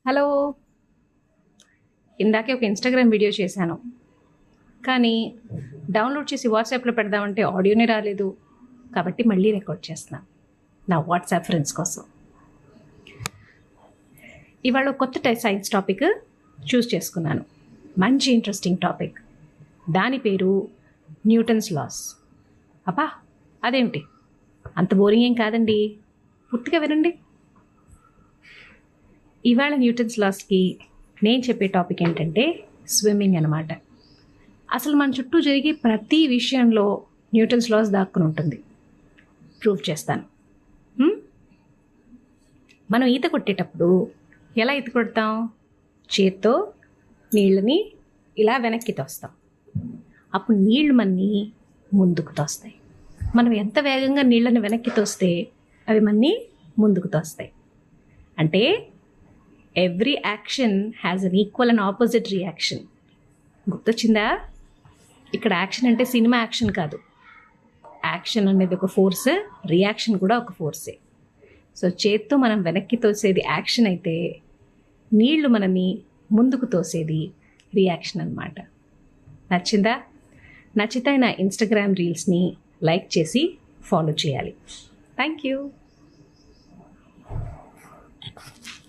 Hello. ఇందాకే ఒక Instagram video చేశాను, కానీ డౌన్లోడ్ చేసి వాట్సాప్లో పెడదామంటే ఆడియోనే రాలేదు. కాబట్టి మళ్ళీ రికార్డ్ చేస్తున్నాను నా వాట్సాప్ ఫ్రెండ్స్ కోసం. ఇవాళ కొత్త సైన్స్ టాపిక్ చూస్ చేసుకున్నాను. మంచి ఇంట్రెస్టింగ్ టాపిక్. దాని పేరు న్యూటన్స్ లాస్. అబ్బా, అదేమిటి అంత బోరింగ్ ఏం కాదండి, పూర్తిగా వినండి. ఇవాళ న్యూటన్స్ లాస్కి నేను చెప్పే టాపిక్ ఏంటంటే స్విమ్మింగ్ అన్నమాట. అసలు మన చుట్టూ జరిగే ప్రతి విషయంలో న్యూటన్స్ లాస్ దాక్కుని ఉంటుంది. ప్రూవ్ చేస్తాను. మనం ఈత కొట్టేటప్పుడు ఎలా ఈత కొడతాం? చేత్తో నీళ్ళని ఇలా వెనక్కి తోస్తాం. అప్పుడు నీళ్లు మన్ని ముందుకు తోస్తాయి. మనం ఎంత వేగంగా నీళ్ళని వెనక్కి తోస్తే అవి మన్ని ముందుకు తోస్తాయి. అంటే every action has an equal and opposite reaction. గుర్తొచ్చిందా? ఇక్కడ యాక్షన్ అంటే సినిమా యాక్షన్ కాదు. యాక్షన్ అనేది ఒక ఫోర్స్, రియాక్షన్ కూడా ఒక ఫోర్సే. సో చేత్తో మనం వెనక్కి తోసేది యాక్షన్ అయితే, నీళ్లు మనని ముందుకు తోసేది రియాక్షన్ అన్నమాట. నచ్చిందా? నచ్చితే నా ఇన్స్టాగ్రామ్ రీల్స్ని లైక్ చేసి ఫాలో చేయాలి. Thank you.